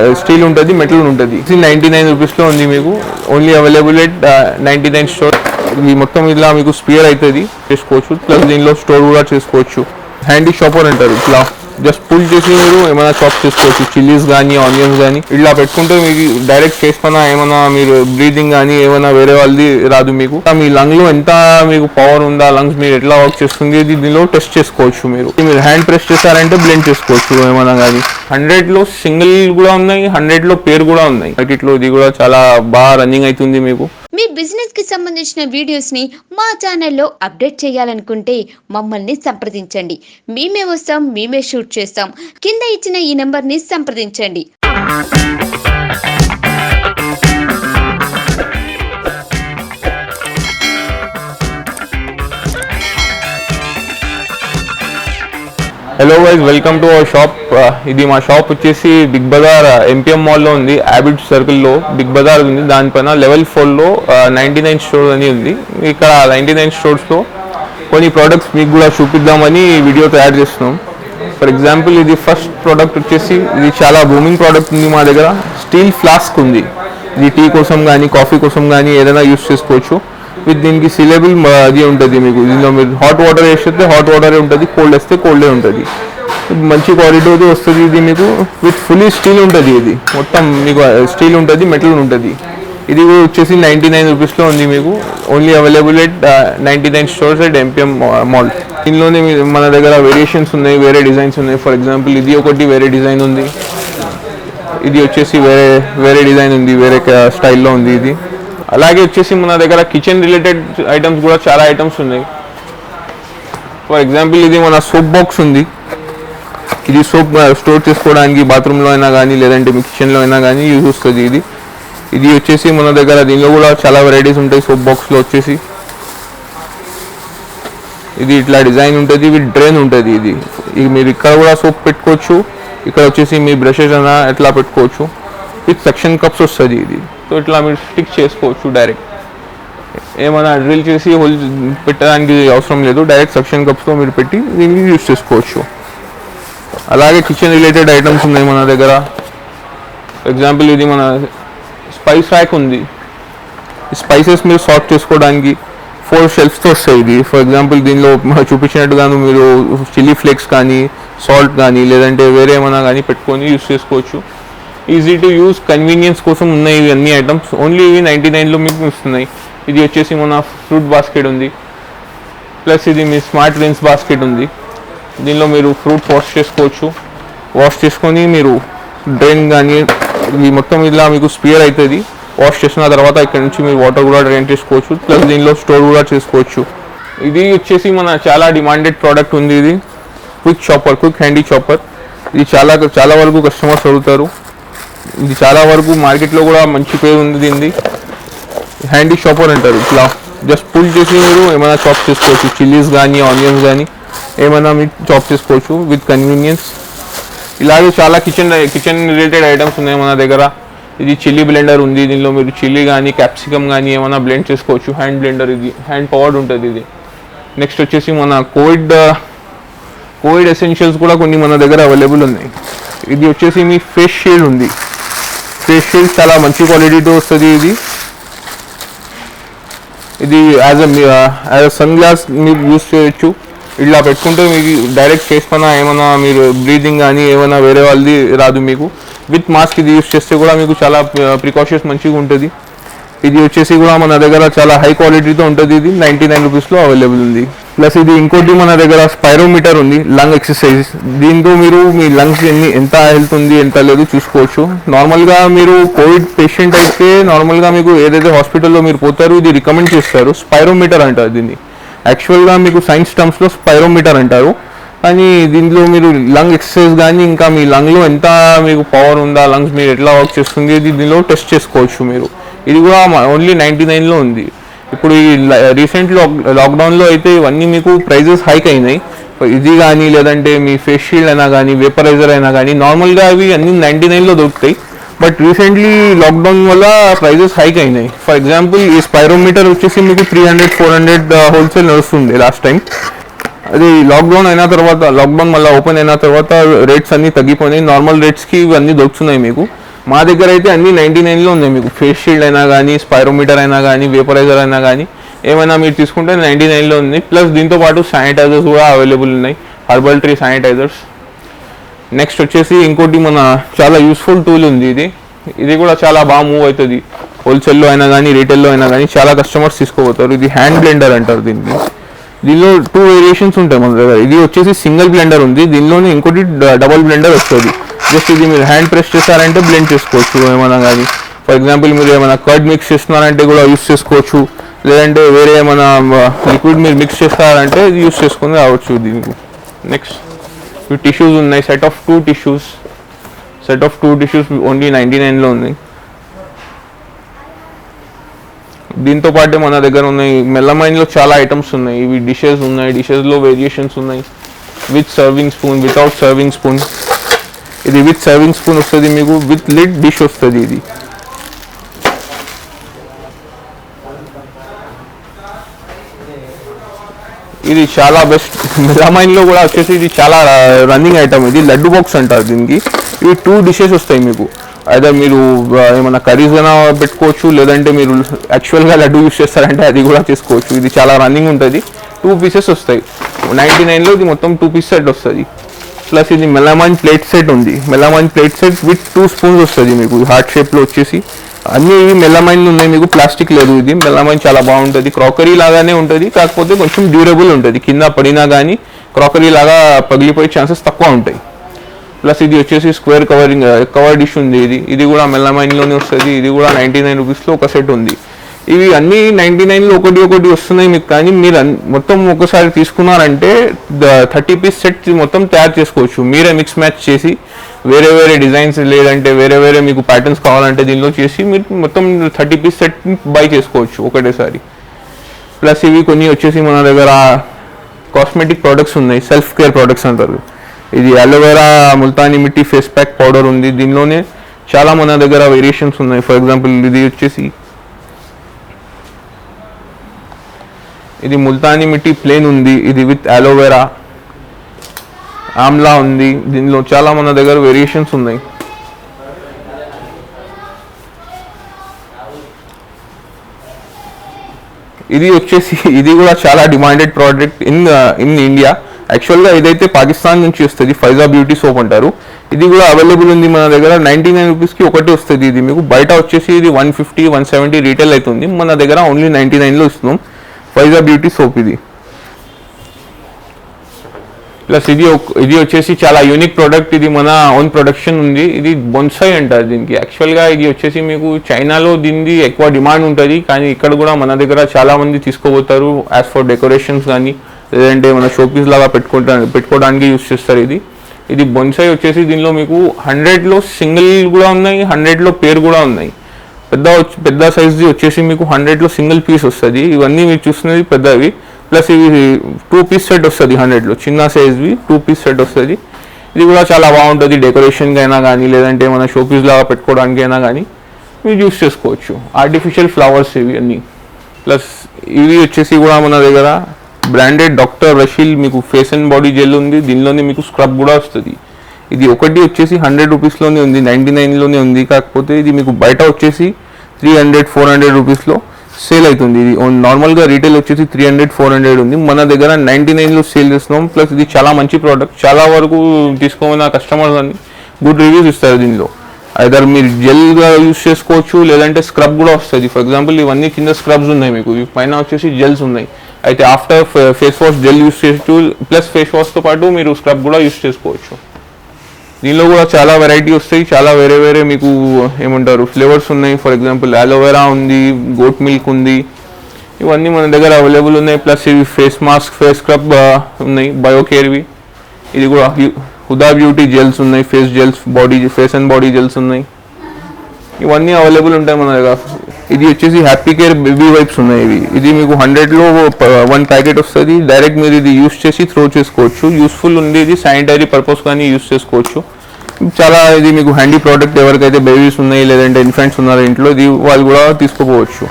Steel ఉంటుంది, metal ఉంటుంది. 99 రూపీస్లో ఉంది మీకు. Only available at 99 store. ఇది మొత్తం ఇలా మీకు స్పియర్ అవుతుంది, చేసుకోవచ్చు. ప్లస్ దీనిలో స్టోర్ కూడా చేసుకోవచ్చు. హ్యాండీ షాపర్ అంటారు. ఇట్లా జస్ట్ పుల్ చేసి మీరు ఏమైనా చాప్ చేసుకోవచ్చు. చిల్లీస్ కానీ ఆనియన్స్ కానీ ఇట్లా పెట్టుకుంటే మీకు డైరెక్ట్ చేసుకున్నా ఏమైనా మీరు బ్రీతింగ్ కానీ ఏమైనా వేరే వాళ్ళది రాదు. మీకు మీ లంగ్ లో ఎంత మీకు పవర్ ఉందా, లంగ్స్ మీరు ఎట్లా వర్క్ చేస్తుంది దీనిలో టెస్ట్ చేసుకోవచ్చు. మీరు హ్యాండ్ ప్రెస్ చేశారంటే బ్లెండ్ చేసుకోవచ్చు ఏమైనా కానీ. 100లో సింగిల్ కూడా ఉన్నాయి, 100లో పేర్ కూడా ఉన్నాయి. ఇట్లా ఇది కూడా చాలా బాగా రన్నింగ్ అవుతుంది. మీకు మీ బిజినెస్ కి సంబంధించిన వీడియోస్ ని మా ఛానల్లో అప్డేట్ చేయాలనుకుంటే మమ్మల్ని సంప్రదించండి. మేమే వస్తాం, మేమే షూట్ చేస్తాం. కింద ఇచ్చిన ఈ నెంబర్ ని సంప్రదించండి. Hello guys, welcome to our shop. ఇది మా షాప్ వచ్చేసి బిగ్ బజార్ ఎంపీఎం మాల్లో ఉంది. హ్యాబిట్ సర్కిల్లో బిగ్ బజార్ ఉంది. దానిపైన లెవెల్ 4లో 99 స్టోర్ అని ఉంది. ఇక్కడ 99 స్టోర్స్లో కొన్ని ప్రోడక్ట్స్ మీకు కూడా చూపిద్దామని వీడియో తయారు చేస్తున్నాం. ఫర్ ఎగ్జాంపుల్ ఇది ఫస్ట్ ప్రోడక్ట్ వచ్చేసి ఇది చాలా బూమింగ్ ప్రోడక్ట్ ఉంది మా దగ్గర. స్టీల్ ఫ్లాస్క్ ఉంది. ఇది టీ కోసం కానీ కాఫీ కోసం కానీ ఏదైనా యూస్ చేసుకోవచ్చు. విత్ దీనికి సీలేబుల్ అది ఉంటుంది. మీకు దీనిలో మీరు హాట్ వాటర్ వేస్తే హాట్ వాటరే ఉంటుంది, కోల్డ్ వేస్తే కోల్డే ఉంటుంది. మంచి క్వాలిటీ వస్తుంది. ఇది మీకు విత్ ఫుల్లీ స్టీల్ ఉంటుంది. ఇది మొత్తం మీకు స్టీల్ ఉంటుంది, మెటల్ ఉంటుంది. ఇది వచ్చేసి 99 రూపీస్లో ఉంది మీకు. Only available at 99 stores at MPM mall. దీనిలోనే మన దగ్గర వేరియేషన్స్ ఉన్నాయి, వేరే డిజైన్స్ ఉన్నాయి. ఫర్ ఎగ్జాంపుల్ ఇది ఒకటి వేరే డిజైన్ ఉంది. ఇది వచ్చేసి వేరే డిజైన్ ఉంది, వేరే స్టైల్లో ఉంది ఇది. అలాగే వచ్చేసి మన దగ్గర కిచెన్ రిలేటెడ్ ఐటమ్స్ కూడా చాలా ఐటమ్స్ ఉన్నాయి. ఫర్ ఎగ్జాంపుల్ ఇది మన సోప్ బాక్స్ ఉంది. ఇది సోప్ స్టోర్ చేసుకోవడానికి బాత్రూంలో అయినా కానీ లేదంటే మీ కిచెన్లో అయినా కానీ యూజ్ వస్తుంది. ఇది వచ్చేసి మన దగ్గర దీనిలో కూడా చాలా వెరైటీస్ ఉంటాయి. సోప్ బాక్స్లో వచ్చేసి ఇది ఇట్లా డిజైన్ ఉంటుంది, విత్ డ్రైన్ ఉంటుంది. ఇది మీరు ఇక్కడ కూడా సోప్ పెట్టుకోవచ్చు. ఇక్కడ వచ్చేసి మీ బ్రషెస్ అయినా ఎట్లా పెట్టుకోవచ్చు. విత్ సెక్షన్ కప్స్ వస్తుంది ఇది. సో ఇట్లా మీరు స్టిక్ చేసుకోవచ్చు. డైరెక్ట్ ఏమైనా డ్రిల్ చేసి హోల్ పెట్టడానికి అవసరం లేదు. డైరెక్ట్ సెక్షన్ కప్స్లో మీరు పెట్టి దీన్ని యూజ్ చేసుకోవచ్చు. అలాగే కిచెన్ రిలేటెడ్ ఐటమ్స్ ఉన్నాయి మన దగ్గర. ఫర్ ఎగ్జాంపుల్ ఇది మన స్పైస్ ర్యాక్ ఉంది. స్పైసెస్ మీరు సార్ట్ చేసుకోవడానికి 4 షెల్ఫ్స్తో వస్తాయి. ఇది ఫర్ ఎగ్జాంపుల్ దీనిలో చూపించినట్టుగాను మీరు చిల్లీ ఫ్లేక్స్ కానీ సాల్ట్ కానీ లేదంటే వేరే ఏమైనా కానీ పెట్టుకొని యూజ్ చేసుకోవచ్చు. ఈజీ టు యూజ్, కన్వీనియన్స్ కోసం ఉన్నాయి ఇవి అన్ని ఐటమ్స్. ఓన్లీ ఇవి 99లో మీకు వస్తున్నాయి. ఇది వచ్చేసి మన ఫ్రూట్ బాస్కెట్ ఉంది. ప్లస్ ఇది మీ స్మార్ట్ రిన్స్ బాస్కెట్ ఉంది. దీనిలో మీరు ఫ్రూట్ వాష్ చేసుకోవచ్చు. వాష్ చేసుకొని మీరు డ్రైన్ కానీ ఇది మొత్తం ఇలా మీకు స్పియర్ అవుతుంది. వాష్ చేసిన తర్వాత ఇక్కడ నుంచి మీరు వాటర్ కూడా డ్రైన్ చేసుకోవచ్చు. ప్లస్ దీనిలో స్టోర్ కూడా చేసుకోవచ్చు. ఇది వచ్చేసి మన చాలా డిమాండెడ్ ప్రోడక్ట్ ఉంది. ఇది quick chopper, quick handy chopper. ఇది చాలా వరకు కస్టమర్స్ అడుగుతారు. ఇది చాలా వరకు మార్కెట్లో కూడా మంచి పేరు ఉంది దీనిది. హ్యాండీ షాపర్ అంటారు. ఇట్లా జస్ట్ పుల్ చేసి మీరు ఏమైనా చాప్ చేసుకోవచ్చు. చిల్లీస్ కానీ ఆనియన్స్ కానీ ఏమైనా మీరు చాప్ చేసుకోవచ్చు విత్ కన్వీనియన్స్. ఇలాగే చాలా కిచెన్ రిలేటెడ్ ఐటమ్స్ ఉన్నాయి మన దగ్గర. ఇది చిల్లీ బ్లెండర్ ఉంది. దీనిలో మీరు చిల్లీ కానీ క్యాప్సికమ్ కానీ ఏమైనా బ్లెండ్ చేసుకోవచ్చు. హ్యాండ్ బ్లెండర్, ఇది హ్యాండ్ పవర్డ్ ఉంటుంది ఇది. నెక్స్ట్ వచ్చేసి మన కోవిడ్ ఎసెన్షియల్స్ కూడా కొన్ని మన దగ్గర అవైలబుల్ ఉన్నాయి. ఇది వచ్చేసి మీ ఫేస్ షీల్డ్ ఉంది. ఫేస్ షీల్డ్ చాలా మంచి క్వాలిటీతో వస్తుంది. ఇది యాజ్ అ సన్ గ్లాస్ మీరు యూజ్ చేయొచ్చు. ఇట్లా పెట్టుకుంటే మీకు డైరెక్ట్ చేసుకున్నా ఏమైనా మీరు బ్రీతింగ్ కానీ ఏమైనా వేరే వాళ్ళది రాదు. మీకు విత్ మాస్క్ ఇది యూజ్ చేస్తే కూడా మీకు చాలా ప్రికాషన్స్ మంచిగా ఉంటుంది. ఇది వచ్చేసి కూడా మన దగ్గర చాలా హై క్వాలిటీతో ఉంటుంది. ఇది 99 రూపీస్లో అవైలబుల్ ఉంది. ప్లస్ ఇది ఇంకోటి మన దగ్గర స్పైరోమీటర్ ఉంది, లంగ్ ఎక్సర్సైజ్. దీంతో మీరు మీ లంగ్స్ ఎంత హెల్త్ ఉంది ఎంత లేదు చూసుకోవచ్చు. నార్మల్గా మీరు కోవిడ్ పేషెంట్ అయితే నార్మల్గా మీకు ఏదైతే హాస్పిటల్లో మీరు పోతారో ఇది రికమెండ్ చేస్తారు. స్పైరోమీటర్ అంటారు దీన్ని. యాక్చువల్గా మీకు సైన్స్ టర్మ్స్లో స్పైరోమీటర్ అంటారు. కానీ దీంట్లో మీరు లంగ్ ఎక్సర్సైజ్ కానీ ఇంకా మీ లంగ్లో ఎంత మీకు పవర్ ఉందా, లంగ్స్ మీరు ఎట్లా వర్క్ చేస్తుంది దీనిలో టెస్ట్ చేసుకోవచ్చు మీరు. ఇది కూడా ఓన్లీ 99లో ఉంది. ఇప్పుడు ఈ రీసెంట్ లాక్డౌన్లో అయితే ఇవన్నీ మీకు ప్రైజెస్ హైక్ అయినాయి. ఇది కానీ లేదంటే మీ ఫేస్ షీల్డ్ అయినా కానీ వేపరైజర్ అయినా కానీ నార్మల్గా అవి అన్ని 99లో దొరుకుతాయి. బట్ రీసెంట్లీ లాక్డౌన్ వల్ల ప్రైజెస్ హైక్ అయినాయి. ఫర్ ఎగ్జాంపుల్ ఈ స్పైరోమీటర్ వచ్చేసి మీకు 300-400 హోల్సేల్ నడుస్తుంది లాస్ట్ టైం. అది లాక్డౌన్ అయిన తర్వాత, లాక్డౌన్ మళ్ళీ ఓపెన్ అయిన తర్వాత రేట్స్ అన్నీ తగ్గిపోయినాయి. నార్మల్ రేట్స్కి ఇవన్నీ దొరుకుతున్నాయి మీకు. మా దగ్గర అయితే అన్ని 99లో ఉన్నాయి. మీకు ఫేస్ షీల్డ్ అయినా కానీ, స్పైరోమీటర్ అయినా కానీ, వేపరైజర్ అయినా కానీ ఏమైనా మీరు తీసుకుంటే 99లో ఉంది. ప్లస్ దీంతో పాటు శానిటైజర్స్ కూడా అవైలబుల్ ఉన్నాయి, హర్బల్ ట్రీ శానిటైజర్స్. నెక్స్ట్ వచ్చేసి ఇంకోటి మన చాలా యూస్ఫుల్ టూల్ ఉంది. ఇది కూడా చాలా బాగా మూవ్ అవుతుంది. హోల్సేల్లో అయినా కానీ, రీటైల్లో అయినా కానీ చాలా కస్టమర్స్ తీసుకోపోతారు. ఇది హ్యాండ్ బ్లెండర్ అంటారు దీన్ని. దీనిలో 2 వేరియేషన్స్ ఉంటాయి మన దగ్గర. ఇది వచ్చేసి సింగిల్ బ్లెండర్ ఉంది, దీనిలోనే ఇంకోటి డబుల్ బ్లెండర్ వస్తుంది. జస్ట్ ఇది మీరు హ్యాండ్ ప్రెస్ చేస్తారంటే బ్లెండ్ చేసుకోవచ్చు ఏమైనా కానీ. ఫర్ ఎగ్జాంపుల్ మీరు ఏమైనా కర్డ్ మిక్స్ చేస్తున్నారంటే కూడా యూస్ చేసుకోవచ్చు, లేదంటే వేరే ఏమైనా లిక్విడ్ మీరు మిక్స్ చేస్తారంటే ఇది యూస్ చేసుకుని రావచ్చు దీనికి. నెక్స్ట్ ఇవి టిష్యూస్ ఉన్నాయి, సెట్ ఆఫ్ 2 టిష్యూస్ ఓన్లీ 99లో ఉంది. దీంతో పాటు మన దగ్గర ఉన్నాయి మెల్లమైన్లో చాలా ఐటమ్స్ ఉన్నాయి. ఇవి డిషెస్ ఉన్నాయి, డిషెస్లో వేరియేషన్స్ ఉన్నాయి. With serving spoon, without serving spoon. ఇది విత్ సర్వింగ్ స్పూన్ వస్తుంది మీకు, విత్ లిడ్ డిష్ వస్తుంది. ఇది చాలా బెస్ట్. మెల్లమైన్లో కూడా వచ్చేసి ఇది చాలా రన్నింగ్ ఐటమ్. ఇది లడ్డు బాక్స్ అంటారు దీనికి. ఇవి 2 డిషెస్ వస్తాయి మీకు. అయితే మీరు ఏమైనా కర్రీస్ అయినా పెట్టుకోవచ్చు, లేదంటే మీరు యాక్చువల్గా లడ్డు యూస్ చేస్తారంటే అది కూడా చేసుకోవచ్చు. ఇది చాలా రన్నింగ్ ఉంటుంది. 2 పీసెస్ వస్తాయి 99లో. ఇది మొత్తం 2 పీస్ సెట్ వస్తుంది. ప్లస్ ఇది మెలమైన్ ప్లేట్ సెట్ ఉంది. Melamine plate set with 2 spoons వస్తుంది మీకు, హార్ట్ షేప్లో వచ్చేసి. అన్నీ మెలమైన్లు ఉన్నాయి మీకు, ప్లాస్టిక్ లేదు. ఇది మెలమైన్ చాలా బాగుంటుంది, క్రాకరీ లాగానే ఉంటుంది, కాకపోతే కొంచెం డ్యూరబుల్ ఉంటుంది. కింద పడినా కానీ క్రాకరీ లాగా పగిలిపోయే ఛాన్సెస్ తక్కువ ఉంటాయి. ప్లస్ ఇది వచ్చేసి స్క్వేర్ కవర్ డిష్ ఉంది. ఇది కూడా మెల్లమైన్లోనే వస్తుంది. ఇది కూడా 99 రూపీస్లో ఒక సెట్ ఉంది. ఇవి అన్నీ 99లో ఒకటి వస్తున్నాయి మీకు. కానీ మీరు మొత్తం ఒకసారి తీసుకున్నారంటే 30 పీస్ సెట్ మొత్తం తయారు చేసుకోవచ్చు. మీరే మిక్స్ మ్యాచ్ చేసి వేరే వేరే డిజైన్స్, లేదంటే వేరే వేరే మీకు ప్యాటర్న్స్ కావాలంటే దీనిలో చేసి మీరు మొత్తం 30 పీస్ సెట్ బై చేసుకోవచ్చు ఒకటేసారి. ప్లస్ ఇవి కొన్ని వచ్చేసి మన దగ్గర కాస్మెటిక్ ప్రోడక్ట్స్ ఉన్నాయి, సెల్ఫ్ కేర్ ప్రోడక్ట్స్ అంటారు. ఇది aloe vera Multani mitti face pack powder ఉంది. దీనిలోనే చాలా మన దగ్గర వేరియేషన్స్ ఉన్నాయి. ఫర్ ఎగ్జాంపుల్ ఇది వచ్చేసి ఇది ముల్తానీ మిట్టి ప్లేన్ ఉంది. ఇది విత్ అలోవెరా, ఆమ్లా ఉంది. దీనిలో చాలా మన దగ్గర వేరియేషన్స్ ఉన్నాయి. ఇది వచ్చేసి ఇది కూడా చాలా డిమాండెడ్ ప్రోడక్ట్ ఇన్ ఇండియా. యాక్చువల్గా ఇదైతే పాకిస్తాన్ నుంచి వస్తుంది, ఫైజా బ్యూటీ సోప్ అంటారు. ఇది కూడా అవైలబుల్ ఉంది మన దగ్గర. 99 రూపీస్కి ఒకటి వస్తుంది. ఇది మీకు బయట వచ్చేసి ఇది 150, 170 రీటైల్ అవుతుంది. మన దగ్గర ఓన్లీ 99లో ఇస్తున్నాం ఫైజా బ్యూటీ సోప్ ఇది. ప్లస్ ఇది వచ్చేసి చాలా యూనిక్ ప్రోడక్ట్. ఇది మన ఓన్ ప్రొడక్షన్ ఉంది. ఇది బొన్సాయ్ అంటారు దీనికి. యాక్చువల్గా ఇది వచ్చేసి మీకు చైనాలో దీనిది ఎక్కువ డిమాండ్ ఉంటుంది, కానీ ఇక్కడ కూడా మన దగ్గర చాలా మంది తీసుకోబోతారు యాజ్ ఫర్ డెకరేషన్స్ కానీ, లేదంటే మన షోపీస్ లాగా పెట్టుకోవడానికి యూస్ చేస్తారు. ఇది బొన్సాయ్ వచ్చేసి దీనిలో మీకు 100లో సింగిల్ కూడా ఉన్నాయి, 100లో పేర్ కూడా ఉన్నాయి. పెద్ద సైజ్ది వచ్చేసి మీకు 100లో సింగిల్ పీస్ వస్తుంది. ఇవన్నీ మీరు చూస్తున్నది పెద్దవి. ప్లస్ ఇవి 2 పీస్ సెట్ వస్తుంది 100లో, చిన్న సైజ్వి 2 పీస్ సెట్ వస్తుంది. ఇది కూడా చాలా బాగుంటుంది, డెకరేషన్కి అయినా కానీ, లేదంటే మన షోపీస్ లాగా పెట్టుకోవడానికి అయినా కానీ మీరు యూస్ చేసుకోవచ్చు. ఆర్టిఫిషియల్ ఫ్లవర్స్ ఇవి అన్నీ. ప్లస్ ఇవి వచ్చేసి కూడా మన దగ్గర బ్రాండెడ్ డాక్టర్ రషీల్ మీకు ఫేస్ అండ్ బాడీ జెల్ ఉంది. దీనిలోనే మీకు స్క్రబ్ కూడా వస్తుంది. ఇది ఒకటి వచ్చేసి 100 రూపీస్లోనే ఉంది, 99లోనే ఉంది. కాకపోతే ఇది మీకు బయట వచ్చేసి 300, 400 రూపీస్లో సేల్ అవుతుంది. ఇది నార్మల్గా రీటైల్ వచ్చేసి 300, 400 ఉంది. మన దగ్గర 99లో సేల్ చేస్తున్నాం. ప్లస్ ఇది చాలా మంచి ప్రోడక్ట్. చాలా వరకు తీసుకోమన్న కస్టమర్స్ అని గుడ్ రివ్యూస్ ఇస్తారు దీనిలో. ఐదర్ మీరు జెల్గా యూస్ చేసుకోవచ్చు, లేదంటే స్క్రబ్ కూడా వస్తుంది. ఫర్ ఎగ్జాంపుల్ ఇవన్నీ కింద స్క్రబ్స్ ఉన్నాయి మీకు, పైన వచ్చేసి జెల్స్ ఉన్నాయి. అయితే after face wash gel use చేయొచ్చు, ప్లస్ ఫేస్ వాష్తో పాటు మీరు స్క్రబ్ కూడా యూస్ చేసుకోవచ్చు. దీనిలో కూడా చాలా వెరైటీ వస్తాయి, చాలా వేరే వేరే మీకు ఏమంటారు ఫ్లేవర్స్ ఉన్నాయి. ఫర్ ఎగ్జాంపుల్ అలోవెరా ఉంది, గోట్ మిల్క్ ఉంది. ఇవన్నీ మన దగ్గర అవైలబుల్ ఉన్నాయి. ప్లస్ ఇవి ఫేస్ మాస్క్, ఫేస్ స్క్రబ్ ఉన్నాయి బయోకేర్వి. ఇది కూడా హుదా బ్యూటీ జెల్స్ ఉన్నాయి, face gels, face and body gels ఉన్నాయి. ఇవన్నీ అవైలబుల్ ఉంటాయి మన దగ్గర. ఇది వచ్చేసి హ్యాపీ కేర్ బేబీ వైప్స్ ఉన్నాయి. ఇది మీకు 100లో 1 ప్యాకెట్ వస్తుంది. డైరెక్ట్ మీరు ఇది యూస్ చేసి త్రో చేసుకోవచ్చు. యూస్ఫుల్ ఉంది. ఇది శానిటరీ పర్పస్ కానీ యూస్ చేసుకోవచ్చు. చాలా ఇది మీకు హ్యాండీ ప్రోడక్ట్. ఎవరికైతే బేబీస్ ఉన్నాయి, లేదంటే ఇన్ఫెంట్స్ ఉన్నారు ఇంట్లో, ఇది వాళ్ళు కూడా తీసుకోపోవచ్చు.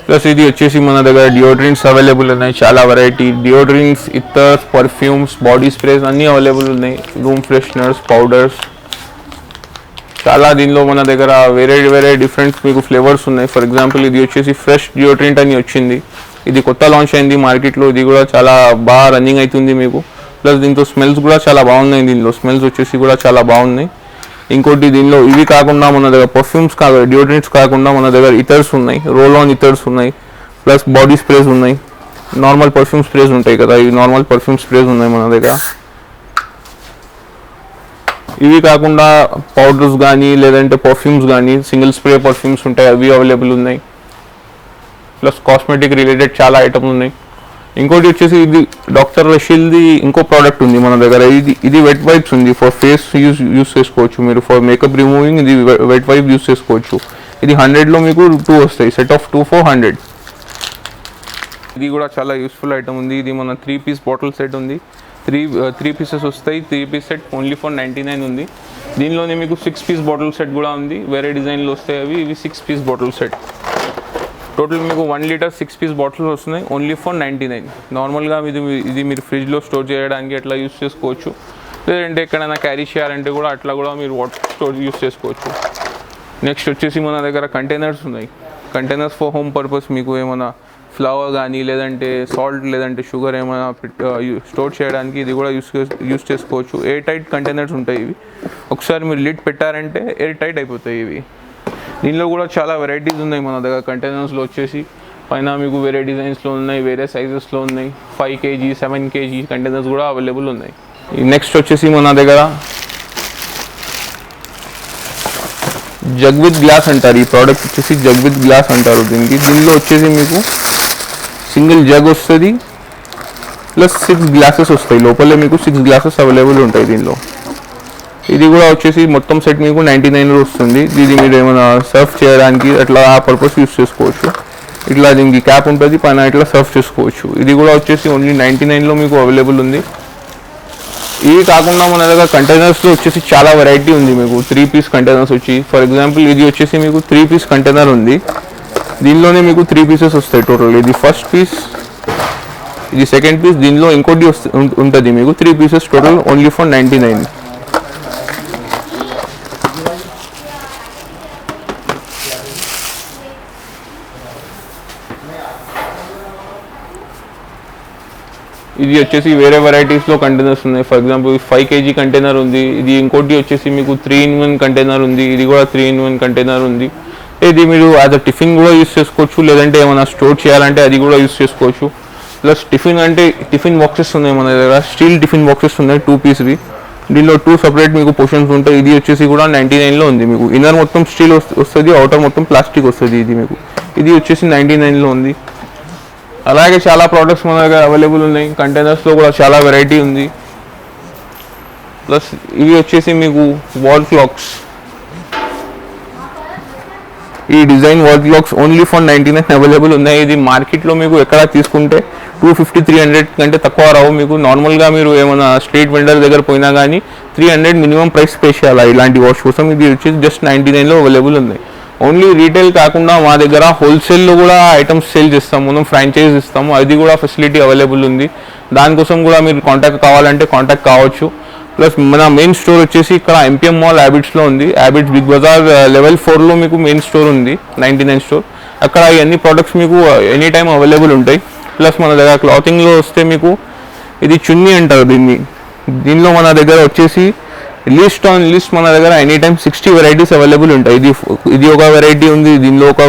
ప్లస్ ఇది వచ్చేసి మన దగ్గర డియోడ్రెంట్స్ అవైలబుల్ ఉన్నాయి, చాలా వెరైటీ డియోడ్రెంట్స్, ఇత్తర్స్, పర్ఫ్యూమ్స్, బాడీ స్ప్రేస్ అన్నీ అవైలబుల్ ఉన్నాయి. Room fresheners, powders. చాలా దీనిలో మన దగ్గర వేరే వేరే డిఫరెంట్ మీకు ఫ్లేవర్స్ ఉన్నాయి. ఫర్ ఎగ్జాంపుల్ ఇది వచ్చేసి ఫ్రెష్ డియోడ్రెంట్ అని వచ్చింది. ఇది కొత్త లాంచ్ అయింది మార్కెట్లో. ఇది కూడా చాలా బాగా రన్నింగ్ అవుతుంది మీకు. ప్లస్ దీంతో స్మెల్స్ కూడా చాలా బాగున్నాయి. దీనిలో స్మెల్స్ వచ్చేసి కూడా చాలా బాగున్నాయి. ఇంకోటి దీనిలో ఇవి కాకుండా మన దగ్గర పర్ఫ్యూమ్స్ డియోడ్రెంట్స్ కాకుండా మన దగ్గర ఇథర్స్ ఉన్నాయి, రోల్ ఆన్ ఇథర్స్ ఉన్నాయి, ప్లస్ బాడీ స్ప్రేస్ ఉన్నాయి, నార్మల్ పర్ఫ్యూమ్ స్ప్రేస్ ఉంటాయి కదా, ఈ నార్మల్ పర్ఫ్యూమ్ స్ప్రేస్ ఉన్నాయి మన దగ్గర. ఇవి కాకుండా పౌడర్స్ కానీ లేదంటే పర్ఫ్యూమ్స్ కానీ సింగిల్ స్ప్రే పర్ఫ్యూమ్స్ ఉంటాయి, అవి అవైలబుల్ ఉన్నాయి. ప్లస్ కాస్మెటిక్ రిలేటెడ్ చాలా ఐటమ్స్ ఉన్నాయి. ఇంకోటి వచ్చేసి ఇది డాక్టర్ రషీల్ది ఇంకో ప్రోడక్ట్ ఉంది మన దగ్గర. ఇది వెట్ వైప్స్ ఉంది. ఫర్ ఫేస్ యూస్ చేసుకోవచ్చు మీరు. ఫర్ మేకప్ రిమూవింగ్ ఇది వెట్ వైప్ యూస్ చేసుకోవచ్చు. ఇది 100లో మీకు 2 వస్తాయి. Set of 2 for 100. ఇది కూడా చాలా యూస్ఫుల్ ఐటమ్ ఉంది. ఇది మన 3 piece బాటిల్ సెట్ ఉంది. 3 pieces వస్తాయి. 3 piece సెట్ ఓన్లీ ఫర్ 99 ఉంది. దీనిలోనే మీకు 6 piece బాటిల్ సెట్ కూడా ఉంది. వేరే డిజైన్లో వస్తాయి అవి. ఇవి 6 piece బాటిల్ సెట్. టోటల్ మీకు 1 liter 6 piece బాటిల్స్ వస్తున్నాయి ఓన్లీ ఫర్ 99. నార్మల్గా ఇది మీరు ఫ్రిడ్జ్లో స్టోర్ చేయడానికి అట్లా యూస్ చేసుకోవచ్చు. లేదంటే ఎక్కడైనా క్యారీ చేయాలంటే కూడా అట్లా కూడా మీరు వాటర్ స్టోర్ యూస్ చేసుకోవచ్చు. నెక్స్ట్ వచ్చేసి మన దగ్గర కంటైనర్స్ ఉన్నాయి. Containers for home purpose. మీకు ఏమైనా ఫ్లవర్ కానీ లేదంటే సాల్ట్ లేదంటే షుగర్ ఏమైనా స్టోర్ చేయడానికి ఇది కూడా యూస్ చేసుకోవచ్చు. ఎయిర్ టైట్ కంటైనర్స్ ఉంటాయి ఇవి. ఒకసారి మీరు లిడ్ పెట్టారంటే ఎయిర్ టైట్ అయిపోతాయి ఇవి. దీనిలో కూడా చాలా వెరైటీస్ ఉన్నాయి మన దగ్గర. కంటైనర్స్లో వచ్చేసి పైన మీకు వేరే డిజైన్స్లో ఉన్నాయి, వేరే సైజెస్లో ఉన్నాయి. 5 kg 7 kg కంటైనర్స్ కూడా అవైలబుల్ ఉన్నాయి. నెక్స్ట్ వచ్చేసి మన దగ్గర జగ్ విత్ గ్లాస్ అంటారు. ఈ ప్రోడక్ట్ వచ్చేసి జగ్ విత్ గ్లాస్ అంటారు దీనిలో వచ్చేసి మీకు సింగిల్ జగ్ వస్తుంది ప్లస్ 6 గ్లాసెస్ వస్తాయి. లోపలే మీకు 6 గ్లాసెస్ అవైలబుల్ ఉంటాయి దీనిలో. ఇది కూడా వచ్చేసి మొత్తం సెట్ మీకు 99లో వస్తుంది. ఇది మీరు ఏమైనా సర్వ్ చేయడానికి అట్లా ఆ పర్పస్ యూస్ చేసుకోవచ్చు. ఇట్లా దీనికి క్యాప్ ఉంటుంది, పైన ఇట్లా సర్వ్ చేసుకోవచ్చు. ఇది కూడా వచ్చేసి ఓన్లీ 99లో మీకు అవైలబుల్ ఉంది. ఇవి కాకుండా మన దగ్గర కంటైనర్స్లో వచ్చేసి చాలా వెరైటీ ఉంది మీకు. 3 piece కంటైనర్స్ వచ్చి ఫర్ ఎగ్జాంపుల్ ఇది వచ్చేసి మీకు 3 piece కంటైనర్ ఉంది. దీనిలోనే మీకు 3 pieces వస్తాయి టోటల్. ఇది ఫస్ట్ పీస్, ఇది సెకండ్ పీస్, దీనిలో ఇంకోటి ఉంటుంది మీకు. 3 pieces టోటల్ ఓన్లీ ఫర్ 99. ఇది వచ్చేసి వేరే వెరైటీస్లో కంటైనర్స్ ఉన్నాయి. ఫర్ ఎగ్జాంపుల్ 5 kg కంటైనర్ ఉంది. ఇది ఇంకోటి వచ్చేసి మీకు 3-in-1 కంటైనర్ ఉంది. ఇది కూడా 3-in-1 కంటైనర్ ఉంది. ఇది మీరు యాజ్ అ టిఫిన్ కూడా యూస్ చేసుకోవచ్చు, లేదంటే ఏమైనా స్టోర్ చేయాలంటే అది కూడా యూస్ చేసుకోవచ్చు. ప్లస్ టిఫిన్ అంటే టిఫిన్ బాక్సెస్ ఉన్నాయి మన దగ్గర. స్టీల్ టిఫిన్ బాక్సెస్ ఉన్నాయి 2 pieceవి. దీనిలో 2 separate మీకు పోర్షన్స్ ఉంటాయి. ఇది వచ్చేసి కూడా 99లో ఉంది మీకు. ఇన్నర్ మొత్తం స్టీల్ వస్తుంది, అవుటర్ మొత్తం ప్లాస్టిక్ వస్తుంది. ఇది వచ్చేసి 99లో ఉంది. అలాగే చాలా ప్రోడక్ట్స్ మన దగ్గర అవైలబుల్ ఉన్నాయి. కంటైనర్స్లో కూడా చాలా వెరైటీ ఉంది. ప్లస్ ఇవి వచ్చేసి మీకు వాల్ క్లాక్స్. ఈ design wall clocks only for 99 available ఉన్నాయి. ఇది మార్కెట్లో మీకు ఎక్కడ తీసుకుంటే 250-300 కంటే తక్కువ రావు మీకు. నార్మల్గా మీరు ఏమైనా స్ట్రీట్ వెండర్ దగ్గర పోయినా కానీ 300 మినిమం ప్రైస్ పే చేయాలి ఇలాంటి వాచ్ కోసం. ఇది వచ్చేసి జస్ట్ 99లో అవైలబుల్ ఉంది. ఓన్లీ రీటైల్ కాకుండా మా దగ్గర హోల్సేల్లో కూడా ఐటమ్స్ సేల్ చేస్తాము. మనం ఫ్రాంచైజ్ ఇస్తాము. అది కూడా ఫెసిలిటీ అవైలబుల్ ఉంది. దానికోసం కూడా మీరు కాంటాక్ట్ కావాలంటే కాంటాక్ట్ కావచ్చు. ప్లస్ మన మెయిన్ స్టోర్ వచ్చేసి ఇక్కడ ఎంపీఎం మాల్ హ్యాబిట్స్లో ఉంది. హ్యాబిట్స్ బిగ్ బజార్ level 4లో మీకు మెయిన్ స్టోర్ ఉంది, 99 స్టోర్. అక్కడ ఇవన్నీ ప్రోడక్ట్స్ మీకు ఎనీ టైమ్ అవైలబుల్ ఉంటాయి. ప్లస్ మన దగ్గర క్లాతింగ్లో వస్తే మీకు ఇది చున్నీ అంటారు దీనిలో మన దగ్గర వచ్చేసి లిస్ట్ మన దగ్గర ఎనీ టైమ్ 60 వెరైటీస్ అవైలబుల్ ఉంటాయి. ఇది ఒక వెరైటీ ఉంది, దీనిలో ఒక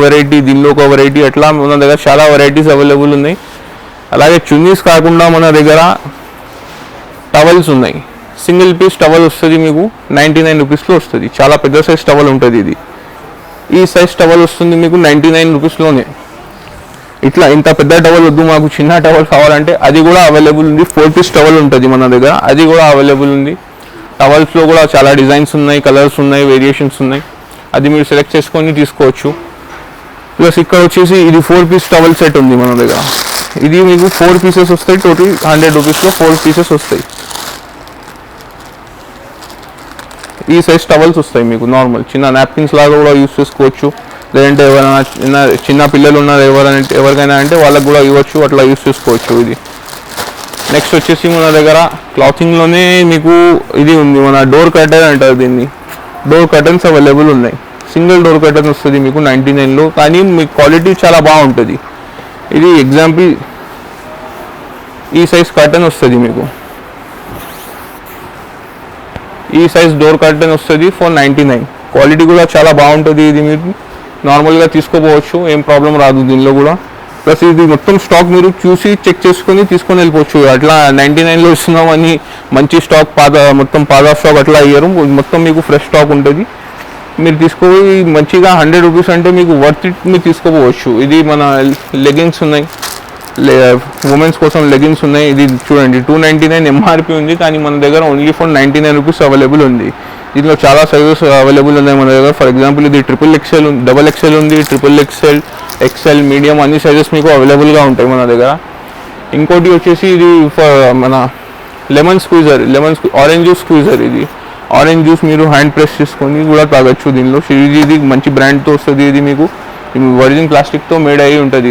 వెరైటీ, అట్లా మన దగ్గర చాలా వెరైటీస్ అవైలబుల్ ఉన్నాయి. అలాగే చున్నీస్ కాకుండా మన దగ్గర టవల్స్ ఉన్నాయి. సింగిల్ పీస్ టవల్ వస్తుంది మీకు 99 రూపీస్లో వస్తుంది. చాలా పెద్ద సైజ్ టవల్ ఉంటుంది. ఈ సైజ్ టవల్ వస్తుంది మీకు 99 రూపీస్లోనే. ఇట్లా ఇంత పెద్ద టవల్ వద్దు మాకు చిన్న టవల్ కావాలంటే అది కూడా అవైలబుల్ ఉంది. 4 piece టవల్ ఉంటుంది మన దగ్గర, అది కూడా అవైలబుల్ ఉంది. టవల్స్లో కూడా చాలా డిజైన్స్ ఉన్నాయి, కలర్స్ ఉన్నాయి, వేరియేషన్స్ ఉన్నాయి. అది మీరు సెలెక్ట్ చేసుకొని తీసుకోవచ్చు. ప్లస్ ఇక్కడ వచ్చేసి ఇది 4 piece టవల్ సెట్ ఉంది మన దగ్గర. ఇది మీకు 4 pieces వస్తాయి. టోటల్ 100 రూపీస్లో 4 pieces వస్తాయి. ఈ సైజ్ టవల్స్ వస్తాయి మీకు. నార్మల్ చిన్న నాప్కిన్స్ లాగా కూడా యూస్ చేసుకోవచ్చు. లేదంటే ఎవరైనా చిన్న పిల్లలు ఉన్నారు ఎవరికైనా అంటే వాళ్ళకి కూడా ఇవ్వచ్చు, అట్లా యూస్ చేసుకోవచ్చు. ఇది నెక్స్ట్ వచ్చేసి మన దగ్గర క్లాతింగ్లోనే మీకు ఇది ఉంది, మన డోర్ కర్టెన్ అంటారు దీన్ని. డోర్ కర్టన్స్ అవైలబుల్ ఉన్నాయి. సింగిల్ డోర్ కర్టన్ వస్తుంది మీకు 99లో, కానీ మీ క్వాలిటీ చాలా బాగుంటుంది. ఇది ఎగ్జాంపుల్ ఈ సైజ్ కర్టన్ వస్తుంది మీకు, ఈ సైజ్ డోర్ కర్టన్ వస్తుంది ఫర్ 99. క్వాలిటీ కూడా చాలా బాగుంటుంది. ఇది మీరు నార్మల్గా తీసుకోపోవచ్చు, ఏం ప్రాబ్లం రాదు దీనిలో కూడా. ప్లస్ ఇది మొత్తం స్టాక్ మీరు చూసి చెక్ చేసుకొని తీసుకొని వెళ్ళిపోవచ్చు. అట్లా 99లో ఇస్తున్నామని మంచి స్టాక్ మొత్తం పాత స్టాక్ అట్లా అయ్యారు. మొత్తం మీకు ఫ్రెష్ స్టాక్ ఉంటుంది. మీరు తీసుకోపోయి మంచిగా 100 రూపీస్ అంటే మీకు వర్త్ ఇట్ మీరు తీసుకోపోవచ్చు. ఇది మన లెగిన్స్ ఉన్నాయి, ఉమెన్స్ కోసం లెగిన్స్ ఉన్నాయి. ఇది చూడండి 299 ఎంఆర్పి ఉంది, కానీ మన దగ్గర ఓన్లీ ఫర్ 99 రూపీస్ అవైలబుల్ ఉంది. దీంట్లో చాలా సైజెస్ అవైలబుల్ ఉన్నాయి మన దగ్గర. ఫర్ ఎగ్జాంపుల్ ఇది XXL డబల్ XL ఉంది, XXL, XL, మీడియం అన్ని సైజెస్ మీకు అవైలబుల్గా ఉంటాయి మన దగ్గర. ఇంకోటి వచ్చేసి ఇది మన లెమన్ ఆరెంజ్ జ్యూస్ స్క్వీజర్. ఇది ఆరెంజ్ జ్యూస్ మీరు హ్యాండ్ ప్రెస్ చేసుకొని కూడా తాగొచ్చు దీనిలో. ఇది మంచి బ్రాండ్తో వస్తుంది. ఇది మీకు వర్జిన్ ప్లాస్టిక్తో మేడ్ అయ్యి ఉంటుంది.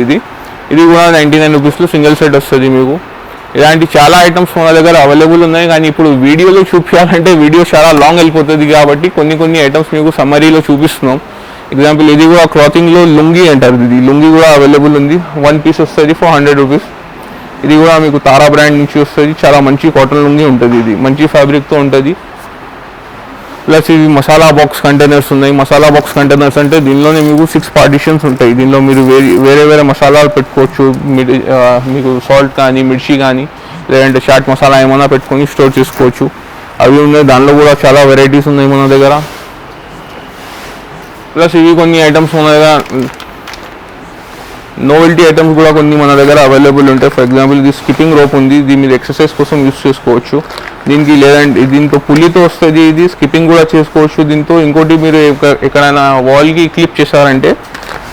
ఇది కూడా 99 రూపీస్లో సింగిల్ సెట్ వస్తుంది మీకు. ఇలాంటి చాలా ఐటమ్స్ మన దగ్గర అవైలబుల్ ఉన్నాయి, కానీ ఇప్పుడు వీడియోలో చూపించాలంటే వీడియో చాలా లాంగ్ వెళ్ళిపోతుంది, కాబట్టి కొన్ని ఐటమ్స్ మీకు సమ్మరీలో చూపిస్తున్నాం. ఎగ్జాంపుల్ ఇది కూడా క్లాతింగ్లో లుంగీ అంటారు. ఇది లుంగీ కూడా అవైలబుల్ ఉంది. 1 పీస్ వస్తుంది ఫర్ 100 రూపీస్. ఇది కూడా మీకు తారా బ్రాండ్ నుంచి వస్తుంది. చాలా మంచి కాటన్ లుంగీ ఉంటుంది. ఇది మంచి ఫ్యాబ్రిక్తో ఉంటుంది. ప్లస్ ఇవి మసాలా బాక్స్ కంటైనర్స్ ఉన్నాయి. మసాలా బాక్స్ కంటైనర్స్ అంటే దీనిలోనే మీకు 6 పార్టిషన్స్ ఉంటాయి. దీనిలో మీరు వేరే మసాలాలు పెట్టుకోవచ్చు. మీకు సాల్ట్ కానీ, మిర్చి కానీ, లేదంటే చాట్ మసాలా ఏమైనా పెట్టుకొని స్టోర్ చేసుకోవచ్చు. అవి ఉన్నాయి. దానిలో కూడా చాలా వెరైటీస్ ఉన్నాయి మన దగ్గర. ప్లస్ ఇవి కొన్ని ఐటమ్స్ మన దగ్గర నోవెల్టీ ఐటమ్స్ కూడా కొన్ని మన దగ్గర అవైలబుల్ ఉంటాయి. ఫర్ ఎగ్జాంపుల్ ఇది స్కిప్పింగ్ రోప్ ఉంది. ఇది మీరు ఎక్సర్సైజ్ కోసం యూస్ చేసుకోవచ్చు దీనికి. లేదంటే దీంతో పులితో వస్తుంది. ఇది స్కిప్పింగ్ కూడా చేసుకోవచ్చు దీంతో. ఇంకోటి మీరు ఎక్కడైనా వాల్కి క్లిప్ చేశారంటే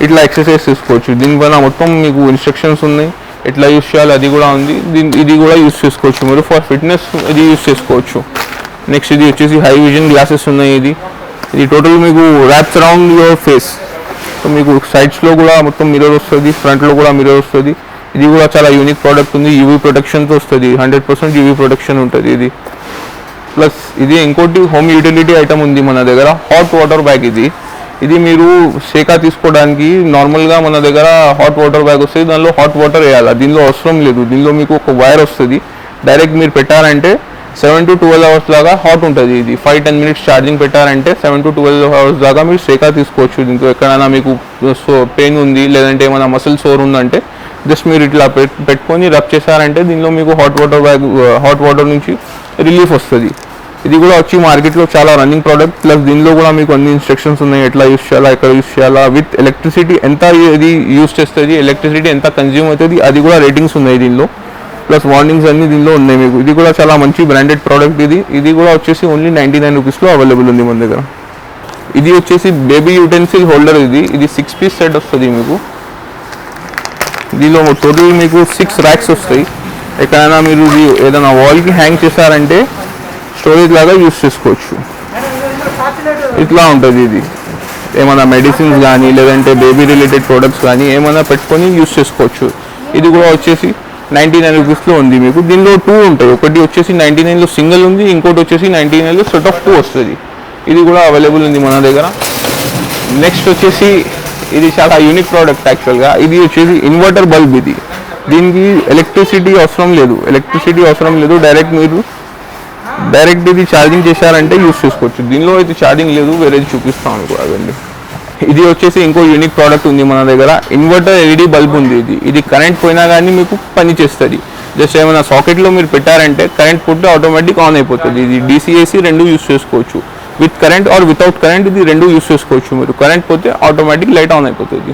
ఇట్లా ఎక్సర్సైజ్ చేసుకోవచ్చు. దీనిపైన మొత్తం మీకు ఇన్స్ట్రక్షన్స్ ఉన్నాయి, ఎట్లా యూస్ చేయాలి అది కూడా ఉంది. ఇది కూడా యూస్ చేసుకోవచ్చు మీరు. ఫర్ ఫిట్నెస్ ఇది యూస్ చేసుకోవచ్చు. నెక్స్ట్ ఇది వచ్చేసి హై విజన్ గ్లాసెస్ ఉన్నాయి. ఇది టోటల్ మీకు wraps around your face. So మీకు సైడ్స్లో కూడా మొత్తం మిర్రర్ వస్తుంది, ఫ్రంట్లో కూడా మిర్రర్ వస్తుంది. ఇది కూడా చాలా యూనిక్ ప్రోడక్ట్ ఉంది. యూవీ ప్రొటెక్షన్తో వస్తుంది. 100% యూవీ ప్రొటెక్షన్ ఉంటుంది ఇది. ప్లస్ ఇది ఇంకోటి హోమ్ యూటిలిటీ ఐటమ్ ఉంది మన దగ్గర, హాట్ వాటర్ బ్యాగ్. ఇది మీరు సేకా తీసుకోవడానికి నార్మల్గా మన దగ్గర హాట్ వాటర్ బ్యాగ్ వస్తుంది. దానిలో హాట్ వాటర్ వేయాలి. దీనిలో అవసరం లేదు. దీనిలో మీకు ఒక వైర్ వస్తుంది. డైరెక్ట్ మీరు పెట్టారంటే 7 to 12 అవర్స్ దాకా హాట్ ఉంటుంది. ఇది 5-10 మినిట్స్ ఛార్జింగ్ పెట్టారంటే 7 to 12 అవర్స్ దాకా మీరు సేకా తీసుకోవచ్చు. దీంతో ఎక్కడైనా మీకు పెయిన్ ఉంది, లేదంటే ఏమైనా మసిల్ సోర్ ఉందంటే జస్ట్ మీరు ఇట్లా పెట్టుకొని రబ్ చేశారంటే దీనిలో మీకు హాట్ వాటర్ నుంచి రిలీఫ్ వస్తుంది. ఇది కూడా వచ్చి మార్కెట్లో చాలా రన్నింగ్ ప్రోడక్ట్. ప్లస్ దీనిలో కూడా మీకు అన్ని ఇన్స్ట్రక్షన్స్ ఉన్నాయి, ఎట్లా యూస్ చేయాలా, ఎక్కడ యూస్ చేయాలా, విత్ ఎలక్ట్రిసిటీ ఎంత ఇది యూస్ చేస్తుంది, ఎలక్ట్రిసిటీ ఎంత కన్జ్యూమ్ అవుతుంది, అది కూడా రేటింగ్స్ ఉన్నాయి దీనిలో. ప్లస్ వార్నింగ్స్ అన్ని దీనిలో ఉన్నాయి మీకు. ఇది కూడా చాలా మంచి బ్రాండెడ్ ప్రోడక్ట్. ఇది కూడా వచ్చేసి ఓన్లీ 99 రూపీస్లో అవైలబుల్ ఉంది మన దగ్గర. ఇది వచ్చేసి బేబీ యూటెన్సిల్ హోల్డర్. ఇది 6 పీస్ సెట్ వస్తుంది మీకు. దీనిలో టోటల్ మీకు 6 ర్యాక్స్ వస్తాయి. ఎక్కడైనా మీరు ఏదైనా వాల్కి హ్యాంగ్ చేశారంటే స్టోరేజ్ లాగా యూస్ చేసుకోవచ్చు. ఇట్లా ఉంటుంది. ఇది ఏమైనా మెడిసిన్స్ కానీ, లేదంటే బేబీ రిలేటెడ్ ప్రోడక్ట్స్ కానీ ఏమైనా పెట్టుకొని యూస్ చేసుకోవచ్చు. ఇది కూడా వచ్చేసి 99 రూపీస్లో ఉంది మీకు. దీనిలో 2 ఉంటాయి. ఒకటి వచ్చేసి 99లో సింగిల్ ఉంది, ఇంకోటి వచ్చేసి 99లో సెట్ ఆఫ్ 2 వస్తుంది. ఇది కూడా అవైలబుల్ ఉంది మన దగ్గర. నెక్స్ట్ వచ్చేసి ఇది చాలా యూనిక్ ప్రోడక్ట్ యాక్చువల్గా. ఇది వచ్చేసి ఇన్వర్టర్ బల్బ్. దీనికి ఎలక్ట్రిసిటీ అవసరం లేదు. డైరెక్ట్ ఇది ఛార్జింగ్ చేశారంటే యూస్ చేసుకోవచ్చు. దీనిలో అయితే ఛార్జింగ్ లేదు, వేరేది చూపిస్తాను కూడా అదండి. ఇది వచ్చేసి ఇంకో యూనిక్ ప్రోడక్ట్ ఉంది మన దగ్గర. ఇన్వర్టర్ ఎల్ఈడి బల్బ్ ఉంది. ఇది కరెంట్ పోయినా కానీ మీకు పని చేస్తుంది. జస్ట్ ఏమైనా సాకెట్లో మీరు పెట్టారంటే కరెంట్ పోతే ఆటోమేటిక్ ఆన్ అయిపోతుంది. ఇది DC/AC రెండు యూస్ చేసుకోవచ్చు. With current or without current ఇది రెండు యూస్ చేసుకోవచ్చు. మీరు కరెంట్ పోతే ఆటోమేటిక్ లైట్ ఆన్ అయిపోతుంది.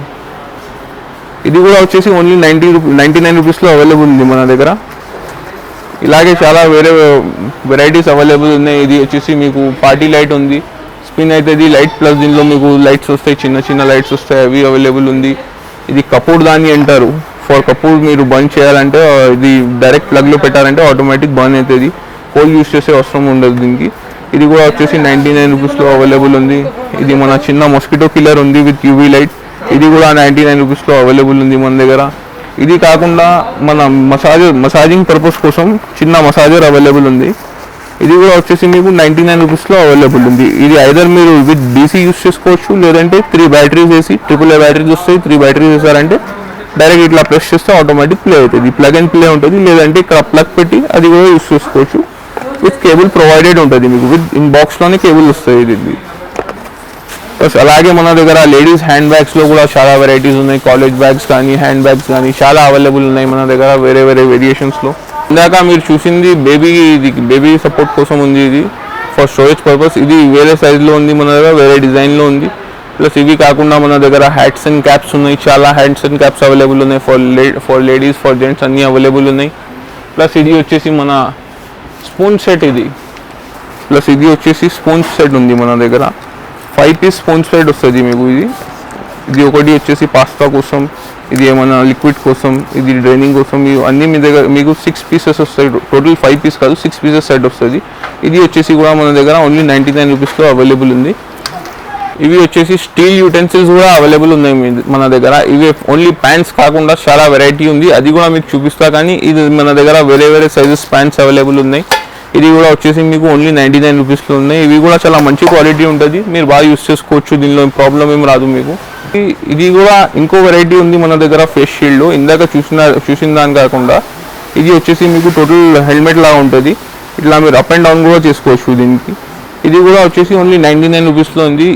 ఇది కూడా వచ్చేసి ఓన్లీ 99 రూపీస్లో అవైలబుల్ ఉంది మన దగ్గర. ఇలాగే చాలా వేరే వెరైటీస్ అవైలబుల్ ఉన్నాయి. ఇది వచ్చేసి మీకు పార్టీ లైట్ ఉంది, స్పిన్ అవుతుంది లైట్. ప్లస్ దీనిలో మీకు లైట్స్ వస్తాయి, చిన్న లైట్స్ వస్తాయి, అవి అవైలబుల్ ఉంది. ఇది కపూర్ దాని అంటారు. ఫర్ కపూర్ మీరు బంద్ చేయాలంటే ఇది డైరెక్ట్ ప్లగ్లో పెట్టారంటే ఆటోమేటిక్ బంద్ అవుతుంది. కోల్ యూస్ చేసే అవసరం ఉండదు దీనికి. ఇది కూడా వచ్చేసి 99 రూపీస్లో అవైలబుల్ ఉంది. ఇది మన చిన్న మస్కిటో కిల్లర్ ఉంది విత్ యూవీ లైట్. ఇది కూడా 99 రూపీస్లో అవైలబుల్ ఉంది మన దగ్గర. ఇది కాకుండా మన మసాజింగ్ పర్పస్ కోసం చిన్న మసాజర్ అవైలబుల్ ఉంది. ఇది కూడా వచ్చేసి మీకు 99 రూపీస్లో అవైలబుల్ ఉంది. ఇది ఐదర్ మీరు విత్ డీసీ యూస్ చేసుకోవచ్చు, లేదంటే 3 బ్యాటరీస్ వేసి AAA బ్యాటరీస్ వస్తాయి. 3 బ్యాటరీస్ వేసారంటే డైరెక్ట్ ఇట్లా ప్రెస్ చేస్తే ఆటోమేటిక్ ప్లే అవుతుంది. ప్లగ్ అండ్ ప్లే ఉంటుంది, లేదంటే ఇక్కడ ప్లగ్ పెట్టి అది కూడా యూస్ చేసుకోవచ్చు. విత్ కేబుల్ ప్రొవైడెడ్ ఉంటుంది మీకు, విత్ ఇన్ బాక్స్లోనే కేబుల్ వస్తుంది ఇది. ప్లస్ అలాగే మన దగ్గర లేడీస్ హ్యాండ్ బ్యాగ్స్లో కూడా చాలా వెరైటీస్ ఉన్నాయి. కాలేజ్ బ్యాగ్స్ కానీ హ్యాండ్ బ్యాగ్స్ కానీ చాలా అవైలబుల్ ఉన్నాయి మన దగ్గర వేరే వేరే వేరియేషన్స్లో. ఇందాక మీరు చూసింది బేబీ సపోర్ట్ కోసం ఉంది, ఇది ఫర్ స్టోరేజ్ పర్పస్. ఇది వేరే సైజులో ఉంది మన దగ్గర, వేరే డిజైన్లో ఉంది. ప్లస్ ఇవి కాకుండా మన దగ్గర హ్యాట్స్ అండ్ క్యాప్స్ ఉన్నాయి, చాలా హ్యాట్స్ అండ్ క్యాప్స్ అవైలబుల్ ఉన్నాయి. ఫర్ లేడీస్, ఫర్ జెంట్స్ అన్నీ అవైలబుల్ ఉన్నాయి. ప్లస్ ఇది వచ్చేసి మన స్పూన్ సెట్ ఇది. ప్లస్ ఇది వచ్చేసి స్పూన్ సెట్ ఉంది మన దగ్గర. 5 పీస్ స్పూన్ సెట్ వస్తుంది మీకు. ఇది ఒకటి వచ్చేసి పాస్తా కోసం, ఇది ఏమైనా లిక్విడ్ కోసం, ఇది డ్రైనింగ్ కోసం. ఇవి అన్నీ మీ దగ్గర మీకు 6 పీసెస్ వస్తాయి. టోటల్ 5 పీస్ కాదు, 6 పీసెస్ సెట్ వస్తుంది. ఇది వచ్చేసి కూడా మన దగ్గర ఓన్లీ 99 రూపీస్లో అవైలబుల్ ఉంది. ఇవి వచ్చేసి స్టీల్ యూటెన్సిల్స్ కూడా అవైలబుల్ ఉన్నాయి మన దగ్గర. ఇవి ఓన్లీ ప్యాన్స్ కాకుండా చాలా వెరైటీ ఉంది, అది కూడా మీకు చూపిస్తా. కానీ ఇది మన దగ్గర వేరే వేరే సైజెస్ ప్యాన్స్ అవైలబుల్ ఉన్నాయి. ఇది కూడా వచ్చేసి మీకు ఓన్లీ 99 రూపీస్లో ఉన్నాయి. ఇవి కూడా చాలా మంచి క్వాలిటీ ఉంటుంది, మీరు బాగా యూస్ చేసుకోవచ్చు, దీనిలో ప్రాబ్లం ఏం రాదు మీకు. ఇది కూడా ఇంకో వెరైటీ ఉంది మన దగ్గర ఫేస్ షీల్డ్. ఇందాక చూసిన దాని కాకుండా ఇది వచ్చేసి మీకు టోటల్ హెల్మెట్ లాగా ఉంటుంది. ఇట్లా మీరు అప్ అండ్ డౌన్ కూడా చేసుకోవచ్చు దీనికి. ఇది కూడా వచ్చేసి ఓన్లీ 99 రూపీస్లో ఉంది.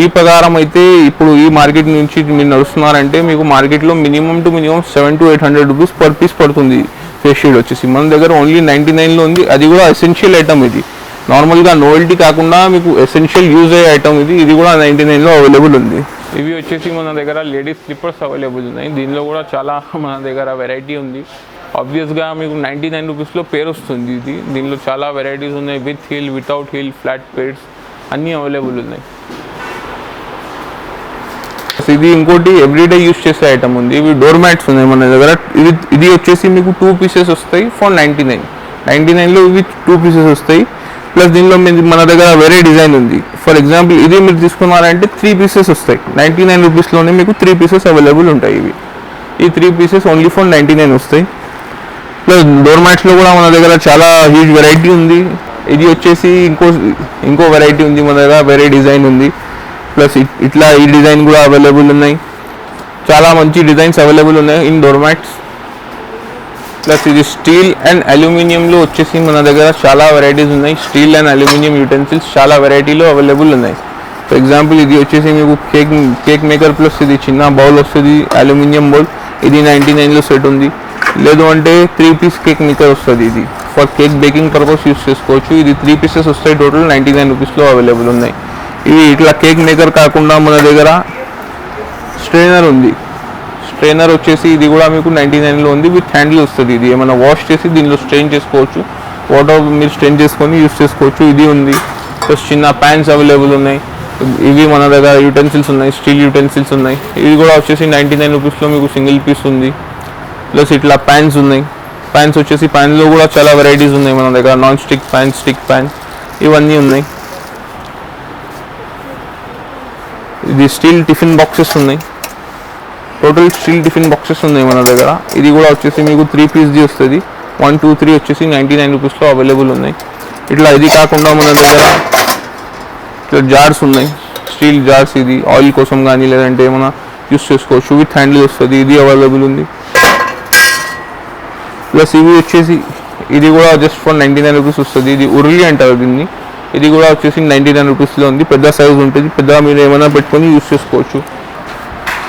ఈ ప్రకారం అయితే ఇప్పుడు ఈ మార్కెట్ నుంచి మీరు నడుస్తున్నారంటే మీకు మార్కెట్లో minimum 700 to 800 rupees per piece పడుతుంది. ఫేస్ షీల్డ్ వచ్చేసి మన దగ్గర ఓన్లీ 99లో ఉంది. అది కూడా ఎసెన్షియల్ ఐటమ్ ఇది, నార్మల్గా నోవెల్టీ కాకుండా మీకు ఎసెన్షియల్ యూజ్ అయ్యే ఐటమ్ ఇది. ఇది కూడా 99లో అవైలబుల్ ఉంది. ఇవి వచ్చేసి మన దగ్గర లేడీస్ స్లిప్పర్స్ అవైలబుల్ ఉన్నాయి. దీనిలో కూడా చాలా మన దగ్గర వెరైటీ ఉంది. ఆబ్వియస్గా మీకు 99 రూపీస్లో పేరు వస్తుంది ఇది. దీనిలో చాలా వెరైటీస్ ఉన్నాయి, with heel, without heel, flat pairs అన్నీ అవైలబుల్ ఉన్నాయి. ఇది ఇంకోటి ఎవ్రీడే యూస్ చేసే ఐటమ్ ఉంది. ఇవి డోర్ మ్యాట్స్ ఉన్నాయి మన దగ్గర. ఇది వచ్చేసి మీకు 2 పీసెస్ వస్తాయి ఫర్ 99లో ఇవి 2 పీసెస్ వస్తాయి. ప్లస్ దీనిలో మన దగ్గర వేరే డిజైన్ ఉంది. ఫర్ ఎగ్జాంపుల్ ఇది మీరు తీసుకున్నారంటే 3 పీసెస్ వస్తాయి. 99 రూపీస్లోనే మీకు 3 పీసెస్ అవైలబుల్ ఉంటాయి. ఈ 3 పీసెస్ ఓన్లీ ఫర్ 99 వస్తాయి. ప్లస్ డోర్ మ్యాట్స్లో కూడా మన దగ్గర చాలా హ్యూజ్ వెరైటీ ఉంది. ఇది వచ్చేసి ఇంకో వెరైటీ ఉంది మన దగ్గర, వేరే డిజైన్ ఉంది. ప్లస్ ఇట్లా ఈ డిజైన్ కూడా అవైలబుల్ ఉన్నాయి. చాలా మంచి డిజైన్స్ అవైలబుల్ ఉన్నాయి ఇన్ డోర్ మ్యాట్స్. ప్లస్ ఇది స్టీల్ అండ్ అల్యూమినియంలో వచ్చేసి మన దగ్గర చాలా వెరైటీస్ ఉన్నాయి. స్టీల్ అండ్ అల్యూమినియం యూటెన్సిల్స్ చాలా వెరైటీలో అవైలబుల్ ఉన్నాయి. ఫర్ ఎగ్జాంపుల్ ఇది వచ్చేసి మీకు కేక్ మేకర్ ప్లస్ ఇది చిన్న బౌల్ వస్తుంది, అల్యూమినియం బౌల్. ఇది 99లో సెట్ ఉంది. లేదు అంటే 3 పీస్ కేక్ మేకర్ వస్తుంది. ఇది for cake baking purpose use చేసుకోవచ్చు. ఇది 3 పీసెస్ వస్తాయి. టోటల్ 99 రూపీస్లో అవైలబుల్ ఉన్నాయి. ఇవి ఇట్లా కేక్ మేకర్ కాకుండా మన దగ్గర స్ట్రైనర్ ఉంది. స్ట్రైనర్ వచ్చేసి ఇది కూడా మీకు 99లో ఉంది, విత్ హ్యాండిల్ వస్తుంది. ఇది ఏమైనా వాష్ చేసి దీనిలో స్ట్రెయిన్ చేసుకోవచ్చు, వాటర్ మీరు స్ట్రెయిన్ చేసుకొని యూస్ చేసుకోవచ్చు. ఇది ఉంది. ప్లస్ చిన్న ప్యాన్స్ అవైలబుల్ ఉన్నాయి. ఇవి మన దగ్గర యూటెన్సిల్స్ ఉన్నాయి, స్టీల్ యూటెన్సిల్స్ ఉన్నాయి. ఇవి కూడా వచ్చేసి 99 రూపీస్లో మీకు సింగిల్ పీస్ ఉంది. ప్లస్ ఇట్లా ప్యాన్స్ ఉన్నాయి. ప్యాన్స్ వచ్చేసి ప్యాన్లో కూడా చాలా వెరైటీస్ ఉన్నాయి మన దగ్గర. Non stick pan, stick pan, ఇవన్నీ ఉన్నాయి. ఇది స్టీల్ టిఫిన్ బాక్సెస్ ఉన్నాయి. టోటల్ స్టీల్ టిఫిన్ బాక్సెస్ ఉన్నాయి మన దగ్గర. ఇది కూడా వచ్చేసి మీకు 3 పీస్ది వస్తుంది. 1, 2, 3 వచ్చేసి 99 రూపీస్లో అవైలబుల్ ఉన్నాయి. ఇట్లా ఇది కాకుండా మన దగ్గర ఇట్లా జార్స్ ఉన్నాయి, స్టీల్ జార్స్. ఇది ఆయిల్ కోసం కానీ లేదంటే ఏమైనా యూస్ చేసుకోవచ్చు, విత్ హ్యాండిల్ వస్తుంది. ఇది అవైలబుల్ ఉంది. ప్లస్ ఇవి వచ్చేసి ఇది కూడా జస్ట్ ఫర్ 99 రూపీస్ వస్తుంది. ఇది ఉర్లి అంటారు దీన్ని. ఇది కూడా వచ్చేసి 99 రూపీస్లో ఉంది. పెద్ద సైజ్ ఉంటుంది, పెద్దగా మీరు ఏమైనా పెట్టుకొని యూస్ చేసుకోవచ్చు.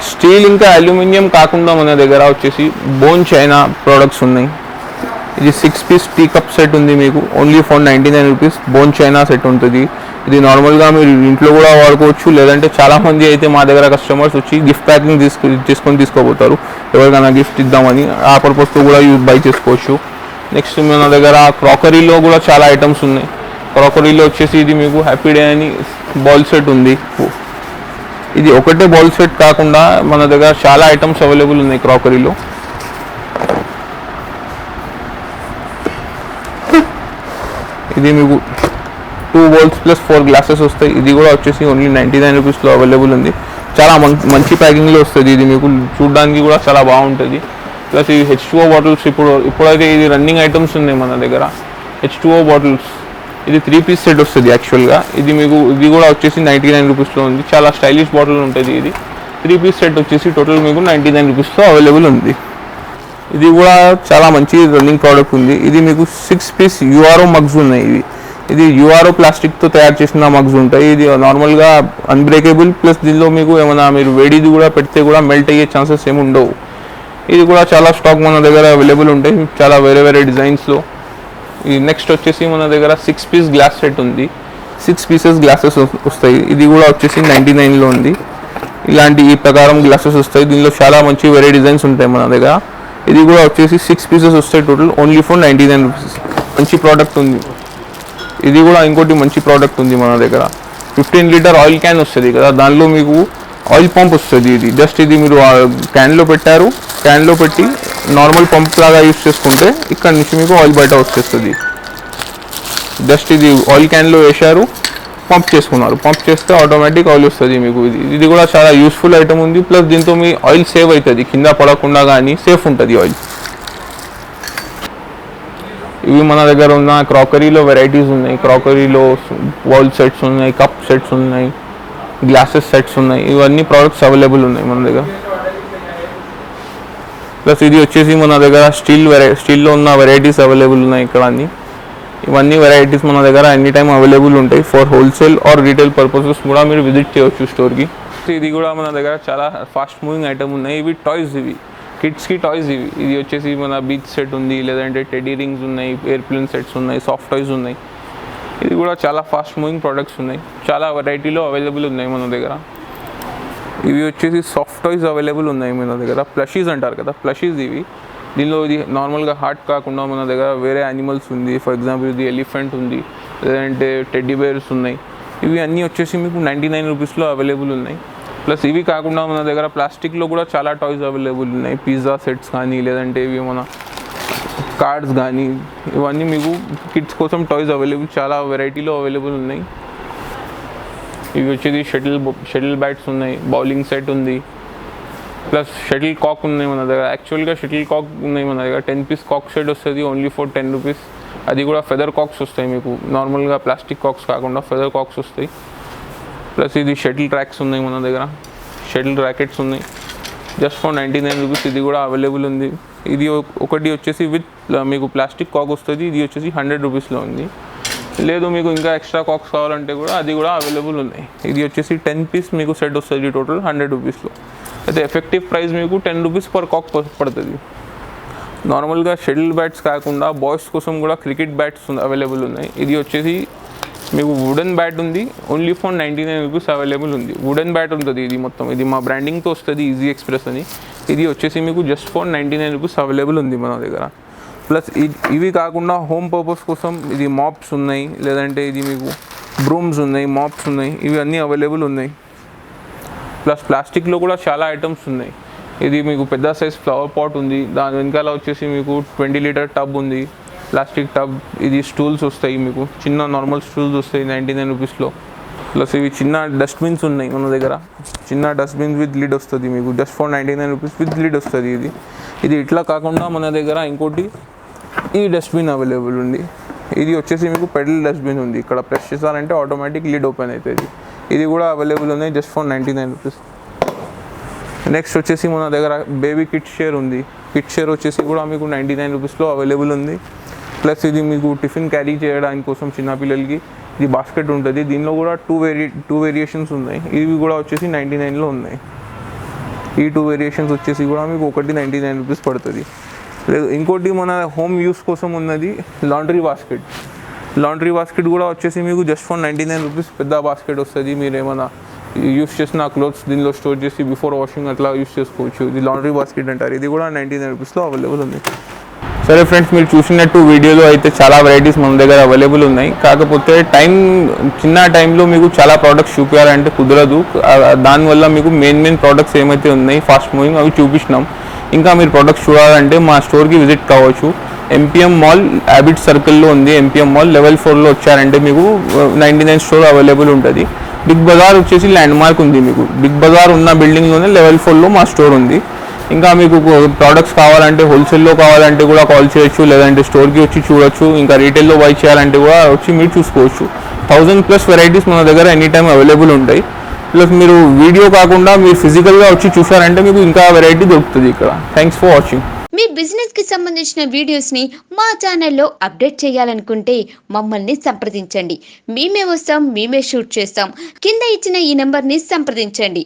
స్టీల్ ఇంకా అల్యూమినియం కాకుండా మన దగ్గర వచ్చేసి బోన్ చైనా ప్రోడక్ట్స్ ఉన్నాయి. ఇది 6 పీస్ టీ కప్ సెట్ ఉంది మీకు, only for 99 rupees. Bone China set ఉంటుంది. ఇది నార్మల్గా మీరు ఇంట్లో కూడా వాడుకోవచ్చు, లేదంటే చాలామంది అయితే మా దగ్గర కస్టమర్స్ వచ్చి గిఫ్ట్ ప్యాకింగ్ తీసుకొని తీసుకోపోతారు, ఎవరికైనా గిఫ్ట్ ఇద్దామని. ఆ పర్పస్తో కూడా బై చేసుకోవచ్చు. నెక్స్ట్ మన దగ్గర క్రాకరీలో కూడా చాలా ఐటమ్స్ ఉన్నాయి. క్రాకరీలో వచ్చేసి ఇది మీకు హ్యాపీ డే అని బౌల్ సెట్ ఉంది. ఇది ఒకటే బౌల్ సెట్ కాకుండా మన దగ్గర చాలా ఐటమ్స్ అవైలబుల్ ఉన్నాయి క్రాకరీలో. ఇది మీకు 2 బౌల్స్ ప్లస్ 4 గ్లాసెస్ వస్తాయి. ఇది కూడా వచ్చేసి ఓన్లీ 99 రూపీస్లో అవైలబుల్ ఉంది. చాలా మంచి ప్యాకింగ్లో వస్తుంది. ఇది మీకు చూడడానికి కూడా చాలా బాగుంటుంది. ప్లస్ ఈ H2O బాటిల్స్ ఇప్పుడైతే ఇది రన్నింగ్ ఐటమ్స్ ఉన్నాయి మన దగ్గర. H2O బాటిల్స్, ఇది 3 పీస్ సెట్ వస్తుంది యాక్చువల్గా. ఇది కూడా వచ్చేసి 99 రూపీస్లో ఉంది. చాలా స్టైలిష్ బాటిల్ ఉంటుంది. ఇది 3 పీస్ సెట్ వచ్చేసి టోటల్ మీకు 99 రూపీస్లో అవైలబుల్ ఉంది. ఇది కూడా చాలా మంచి రన్నింగ్ ప్రోడక్ట్ ఉంది. ఇది మీకు 6 పీస్ URO మగ్స్ ఉన్నాయి. ఇది URO ప్లాస్టిక్తో తయారు చేసిన మగ్స్ ఉంటాయి. ఇది నార్మల్గా అన్బ్రేకబుల్, ప్లస్ దీనిలో మీకు ఏమైనా మీరు వేడిది కూడా పెడితే కూడా మెల్ట్ అయ్యే ఛాన్సెస్ ఏమి ఉండవు. ఇది కూడా చాలా స్టాక్ మన దగ్గర అవైలబుల్ ఉంటాయి, చాలా వేరే డిజైన్స్లో. ఈ నెక్స్ట్ వచ్చేసి మన దగ్గర 6 పీస్ గ్లాస్ సెట్ ఉంది. 6 పీసెస్ గ్లాసెస్ వస్తాయి. ఇది కూడా వచ్చేసి 99లో ఉంది. ఇలాంటి ఈ ప్రకారం గ్లాసెస్ వస్తాయి. దీనిలో చాలా మంచి వేరే డిజైన్స్ ఉంటాయి మన దగ్గర. ఇది కూడా వచ్చేసి 6 పీసెస్ వస్తాయి టోటల్, ఓన్లీ ఫర్ 99 రూపీస్. మంచి ప్రోడక్ట్ ఉంది. ఇది కూడా ఇంకోటి మంచి ప్రోడక్ట్ ఉంది మన దగ్గర. 15 లీటర్ ఆయిల్ క్యాన్ వస్తుంది కదా, దానిలో మీకు ఆయిల్ పంప్ వస్తుంది. ఇది జస్ట్ ఇది మీరు క్యాన్లో పెట్టారు, క్యాన్లో పెట్టి నార్మల్ పంప్ లాగా యూస్ చేసుకుంటే ఇక్కడ నుంచి మీకు ఆయిల్ బయట వచ్చేస్తుంది. జస్ట్ ఇది ఆయిల్ క్యాన్లో వేశారు, పంప్ చేసుకున్నారు, పంప్ చేస్తే ఆటోమేటిక్ ఆయిల్ వస్తుంది మీకు. ఇది కూడా చాలా యూస్ఫుల్ ఐటమ్ ఉంది. ప్లస్ దీంతో మీ ఆయిల్ సేవ్ అవుతుంది, కింద పడకుండా కానీ సేఫ్ ఉంటుంది ఆయిల్. ఇవి మన దగ్గర ఉన్న క్రాకరీలో వెరైటీస్ ఉన్నాయి. క్రాకరీలో బౌల్ సెట్స్ ఉన్నాయి, కప్ సెట్స్ ఉన్నాయి, గ్లాసెస్ సెట్స్ ఉన్నాయి. ఇవన్నీ ప్రోడక్ట్స్ అవైలబుల్ ఉన్నాయి మన దగ్గర. ప్లస్ ఇది వచ్చేసి మన దగ్గర స్టీల్లో ఉన్న వెరైటీస్ అవైలబుల్ ఉన్నాయి ఇక్కడ అన్ని. ఇవన్నీ వెరైటీస్ మన దగ్గర ఎనీ టైమ్ అవైలబుల్ ఉంటాయి. For wholesale or retail purposes కూడా మీరు విజిట్ చేయవచ్చు స్టోర్కి. ఇది కూడా మన దగ్గర చాలా ఫాస్ట్ మూవింగ్ ఐటమ్ ఉన్నాయి. ఇవి టాయ్స్, ఇవి కిడ్స్కి టాయ్స్. ఇది వచ్చేసి మన బీచ్ సెట్ ఉంది, లేదంటే టెడ్డీ రింగ్స్ ఉన్నాయి, ఎయిర్ప్లేన్ సెట్స్ ఉన్నాయి, సాఫ్ట్ టాయ్స్ ఉన్నాయి. ఇది కూడా చాలా ఫాస్ట్ మూవింగ్ ప్రోడక్ట్స్ ఉన్నాయి, చాలా వెరైటీలో అవైలబుల్ ఉన్నాయి మన దగ్గర. ఇవి వచ్చేసి సాఫ్ట్ టాయ్స్ అవైలబుల్ ఉన్నాయి మన దగ్గర. ప్లషీస్ అంటారు కదా, ప్లషీస్ ఇవి. దీనిలో ఇది నార్మల్గా హార్ట్ కాకుండా మన దగ్గర వేరే యానిమల్స్ ఉంది. ఫర్ ఎగ్జాంపుల్ ఇది ఎలిఫెంట్ ఉంది, లేదంటే టెడ్డీ బేర్స్ ఉన్నాయి. ఇవి అన్నీ వచ్చేసి మీకు 99 రూపీస్లో అవైలబుల్ ఉన్నాయి. ప్లస్ ఇవి కాకుండా మన దగ్గర ప్లాస్టిక్లో కూడా చాలా టాయ్స్ అవైలబుల్ ఉన్నాయి. పిజ్జా సెట్స్ కానీ, లేదంటే ఇవి మన కార్డ్స్ కానీ, ఇవన్నీ మీకు కిడ్స్ కోసం టాయ్స్ అవైలబుల్, చాలా వెరైటీలో అవైలబుల్ ఉన్నాయి. ఇవి వచ్చేది షటిల్ బ్యాట్స్ ఉన్నాయి, బౌలింగ్ సెట్ ఉంది, ప్లస్ షటిల్ కాక్ ఉన్నాయి మన దగ్గర. యాక్చువల్గా షటిల్ కాక్ ఉన్నాయి మన దగ్గర. 10 పీస్ కాక్ సెట్ వస్తుంది, ఓన్లీ ఫర్ 10 రూపీస్. అది కూడా ఫెదర్ కాక్స్ వస్తాయి మీకు, నార్మల్గా ప్లాస్టిక్ కాక్స్ కాకుండా ఫెదర్ కాక్స్ వస్తాయి. ప్లస్ ఇది షటిల్ ట్రాక్స్ ఉన్నాయి మన దగ్గర, షటిల్ ర్యాకెట్స్ ఉన్నాయి, జస్ట్ ఫర్ 99 రూపీస్. ఇది కూడా అవైలబుల్ ఉంది. ఇది ఒకటి వచ్చేసి విత్ మీకు ప్లాస్టిక్ కాక్ వస్తుంది, ఇది వచ్చేసి 100 రూపీస్లో ఉంది. లేదు మీకు ఇంకా ఎక్స్ట్రా కాక్స్ కావాలంటే కూడా అది కూడా అవైలబుల్ ఉన్నాయి. ఇది వచ్చేసి 10 పీస్ మీకు సెట్ వస్తుంది టోటల్ 100 రూపీస్లో. అయితే ఎఫెక్టివ్ ప్రైస్ మీకు 10 రూపీస్ పర్ కాక్ పడుతుంది. నార్మల్గా షటిల్ బ్యాట్స్ కాకుండా బాయ్స్ కోసం కూడా క్రికెట్ బ్యాట్స్ అవైలబుల్ ఉన్నాయి. ఇది వచ్చేసి మీకు వుడెన్ బ్యాట్ ఉంది, ఓన్లీ ఫర్ 99 రూపీస్ అవైలబుల్ ఉంది. వుడెన్ బ్యాట్ ఉంటుంది ఇది మొత్తం, ఇది మా బ్రాండింగ్తో వస్తుంది, ఈజీ ఎక్స్ప్రెస్ అని. ఇది వచ్చేసి మీకు జస్ట్ ఫర్ 99 రూపీస్ అవైలబుల్ ఉంది మన దగ్గర. ప్లస్ ఇవి కాకుండా హోమ్ పర్పస్ కోసం ఇది మాప్స్ ఉన్నాయి, లేదంటే ఇది మీకు బ్రూమ్స్ ఉన్నాయి, మాప్స్ ఉన్నాయి, ఇవి అన్నీ అవైలబుల్ ఉన్నాయి. ప్లస్ ప్లాస్టిక్లో కూడా చాలా ఐటమ్స్ ఉన్నాయి. ఇది మీకు పెద్ద సైజ్ ఫ్లవర్ పాట్ ఉంది, దాని వెనకాల వచ్చేసి మీకు 20 లీటర్ టబ్ ఉంది, ప్లాస్టిక్ టబ్. ఇది స్టూల్స్ వస్తాయి మీకు, చిన్న నార్మల్ స్టూల్స్ వస్తాయి 99 రూపీస్లో. ప్లస్ ఇవి చిన్న డస్ట్బిన్స్ ఉన్నాయి మన దగ్గర, చిన్న డస్ట్బిన్స్ విత్ లిడ్ వస్తుంది మీకు, just for 99 rupees with lid వస్తుంది. ఇది ఇట్లా కాకుండా మన దగ్గర ఇంకోటి ఈ డస్ట్బిన్ అవైలబుల్ ఉంది. ఇది వచ్చేసి మీకు పెడల్ డస్ట్బిన్ ఉంది, ఇక్కడ ప్రెస్ చేశారంటే ఆటోమేటిక్ లిడ్ ఓపెన్ అవుతుంది. ఇది కూడా అవైలబుల్ ఉన్నాయి, జస్ట్ ఫర్ 99 రూపీస్. నెక్స్ట్ వచ్చేసి మన దగ్గర బేబీ కిట్ షేర్ ఉంది. కిట్ షేర్ వచ్చేసి కూడా మీకు 99 రూపీస్లో అవైలబుల్ ఉంది. ప్లస్ ఇది మీకు టిఫిన్ క్యారీ చేయడానికి కోసం చిన్నపిల్లలకి ఇది బాస్కెట్ ఉంటుంది. దీనిలో కూడా టూ వేరియేషన్స్ ఉన్నాయి. ఇవి కూడా వచ్చేసి 99లో ఉన్నాయి. ఈ 2 వేరియేషన్స్ వచ్చేసి కూడా మీకు ఒకటి 99 రూపీస్ పడుతుంది. లేదు ఇంకోటి మన హోమ్ యూస్ కోసం ఉన్నది లాండ్రీ బాస్కెట్. లాండ్రీ బాస్కెట్ కూడా వచ్చేసి మీకు జస్ట్ ఫర్ 99 రూపీస్ పెద్ద బాస్కెట్ వస్తుంది. మీరు ఏమైనా యూస్ చేసిన క్లోత్స్ దీనిలో స్టోర్ చేసి బిఫోర్ వాషింగ్ అట్లా యూస్ చేసుకోవచ్చు. ఇది లాండ్రీ బాస్కెట్ అంటారు. ఇది కూడా 99 రూపీస్లో అవైలబుల్ ఉంది. సరే ఫ్రెండ్స్, మీరు చూసినట్టు వీడియోలో అయితే చాలా వెరైటీస్ మన దగ్గర అవైలబుల్ ఉన్నాయి. కాకపోతే చిన్న టైంలో మీకు చాలా ప్రోడక్ట్స్ చూపించాలంటే కుదరదు. దానివల్ల మీకు మెయిన్ ప్రోడక్ట్స్ ఏమైతే ఉన్నాయి ఫాస్ట్ మూవింగ్ అవి చూపించినాం. ఇంకా మీరు ప్రోడక్ట్స్ చూడాలంటే మా స్టోర్కి విజిట్ కావచ్చు. ఎంపీఎం మాల్ హ్యాబిట్ సర్కిల్లో ఉంది. ఎంపీఎం మాల్ లెవెల్ 4లో వచ్చారంటే మీకు 99 స్టోర్ అవైలబుల్ ఉంటుంది. బిగ్ బజార్ వచ్చేసి ల్యాండ్ మార్క్ ఉంది మీకు. బిగ్ బజార్ ఉన్న బిల్డింగ్లోనే లెవెల్ 4లో మా స్టోర్ ఉంది. ఇంకా మీకు ప్రోడక్ట్స్ కావాలంటే హోల్సేల్లో కావాలంటే కూడా కాల్ చేయొచ్చు, లేదంటే స్టోర్కి వచ్చి చూడొచ్చు. ఇంకా రీటైల్లో బై చేయాలంటే కూడా వచ్చి మీరు చూసుకోవచ్చు. 1000+ వెరైటీస్ మన దగ్గర ఎనీ టైం అవైలబుల్ ఉంటాయి. ప్లస్ మీరు వీడియో కాకుండా మీరు ఫిజికల్గా వచ్చి చూసారంటే మీకు ఇంకా వెరైటీ దొరుకుతుంది ఇక్కడ. Thanks for watching. Me business కి సంబంధించిన వీడియోస్ ని మా ఛానల్లో అప్డేట్ చేయాలనుకుంటే మమ్మల్ని సంప్రదించండి. మేమే వస్తాం, మేమే షూట్ చేస్తాం. కింద ఇచ్చిన ఈ నెంబర్ ని సంప్రదించండి.